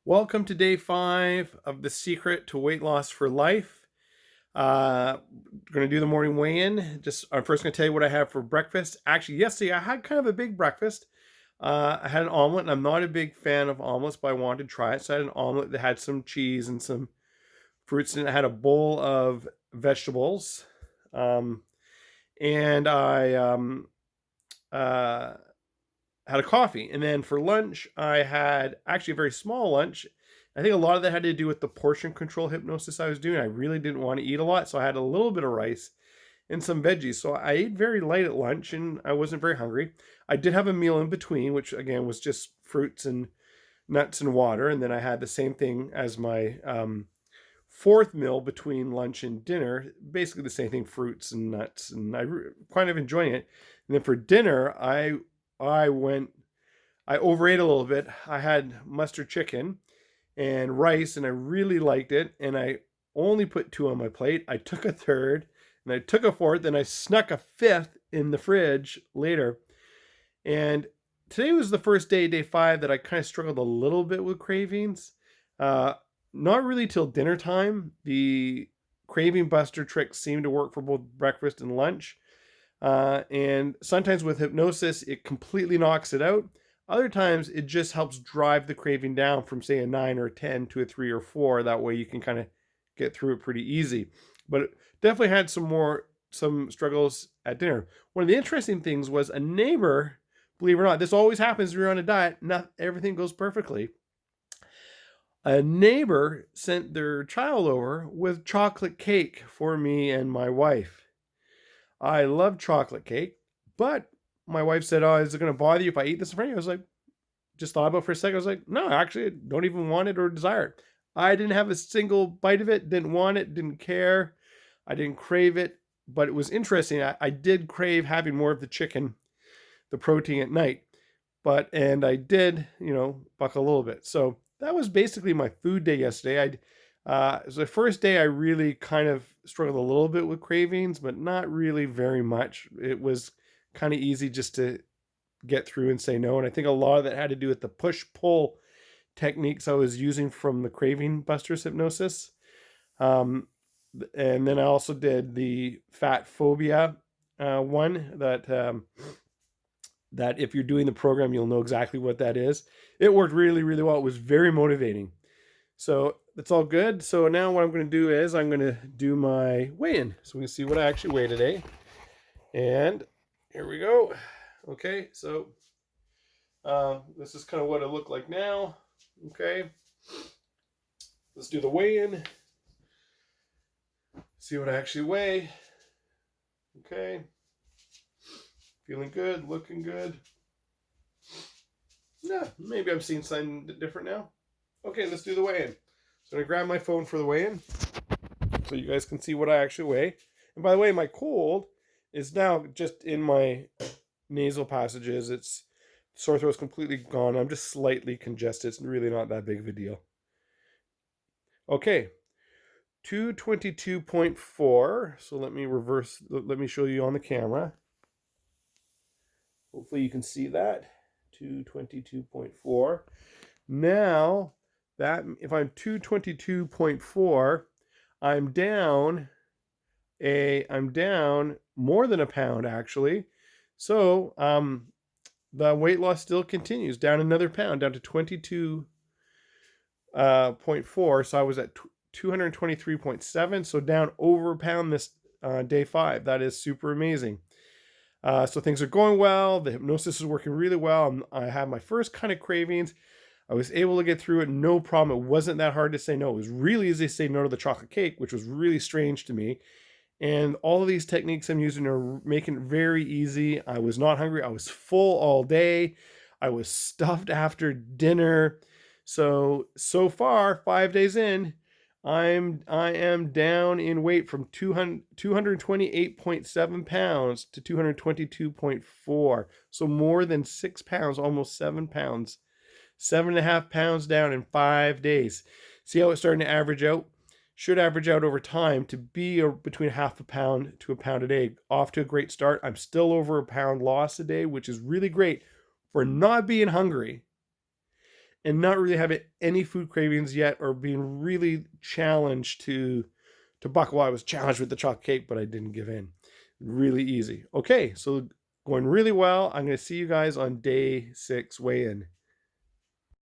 Welcome to day 5 of The Secret to Weight Loss for Life. Going to do the morning weigh-in. I'm first going to tell you what I have for breakfast. Actually, yesterday I had kind of a big breakfast. I had an omelet, and I'm not a big fan of omelets, but I wanted to try it. So I had an omelet that had some cheese and some fruits, and I had a bowl of vegetables. Um, and I uh, had a coffee. And then for lunch, I had actually a very small lunch. I think a lot of that had to do with the portion control hypnosis I was doing. I really didn't want to eat a lot, so I had a little bit of rice and some veggies. So I ate very light at lunch and I wasn't very hungry. I did have a meal in between, which again was just fruits and nuts and water. And then I had the same thing as my fourth meal between lunch and dinner, basically the same thing, fruits and nuts. And kind of enjoying it. And then for dinner, I went, I overate a little bit. I had mustard chicken and rice, and I really liked it. And I only put two on my plate. I took a third, and I took a fourth, and I snuck a fifth in the fridge later. And today was the first day, day 5, that I kind of struggled a little bit with cravings. Not really till dinner time. The craving buster tricks seem to work for both breakfast and lunch. And sometimes with hypnosis, it completely knocks it out. Other times, it just helps drive the craving down from, say, a 9 or a 10 to a 3 or 4. That way you can kind of get through it pretty easy. But it definitely had some struggles at dinner. One of the interesting things was a neighbor, believe it or not, this always happens when you're on a diet, not everything goes perfectly. A neighbor sent their child over with chocolate cake for me and my wife. I love chocolate cake, but my wife said, "Oh, is it going to bother you if I eat this in front of you?" I was like, just thought about it for a second. I was like, "No, actually, I don't even want it or desire it." I didn't have a single bite of it, didn't want it, didn't care. I didn't crave it, but it was interesting. I did crave having more of the chicken, the protein at night, and I did, buckle a little bit. So that was basically my food day yesterday. It was the first day I really kind of struggled a little bit with cravings, but not really very much. It was kind of easy just to get through and say no. And I think a lot of that had to do with the push pull techniques I was using from the Craving Busters hypnosis. Um, and then I also did the fat phobia one that if you're doing the program, you'll know exactly what that is. It worked really, really well. It was very motivating. So that's all good. So now what I'm going to do is I'm going to do my weigh-in. So we can see what I actually weigh today. And here we go. Okay, so this is kind of what it looked like now. Okay, let's do the weigh-in. See what I actually weigh. Okay, feeling good, looking good. Yeah, maybe I'm seeing something different now. Okay, let's do the weigh-in. So I'm going to grab my phone for the weigh-in so you guys can see what I actually weigh. And by the way, my cold is now just in my nasal passages. It's sore throat's completely gone. I'm just slightly congested. It's really not that big of a deal. Okay, 222.4. So let me show you on the camera. Hopefully you can see that. 222.4. Now, that if I'm 222.4, I'm down more than a pound actually. So the weight loss still continues, down another pound, down to 22.4. So I was at 223.7, so down over a pound this day 5. That is super amazing. So things are going well. The hypnosis is working really well. I had my first kind of cravings. I was able to get through it, no problem. It wasn't that hard to say no. It was really easy to say no to the chocolate cake, which was really strange to me. And all of these techniques I'm using are making it very easy. I was not hungry. I was full all day. I was stuffed after dinner. So far, 5 days in, I am down in weight from 228.7 pounds to 222.4. So more than 6 pounds, almost 7 pounds. 7.5 pounds down in 5 days. See how it's starting to average out? Should average out over time to be between half a pound to a pound a day. Off to a great start. I'm still over a pound lost a day, which is really great for not being hungry. and not really having any food cravings yet, or being really challenged to buckle. I was challenged with the chocolate cake, but I didn't give in. Really easy. Okay, so going really well. I'm going to see you guys on day 6 weigh-in.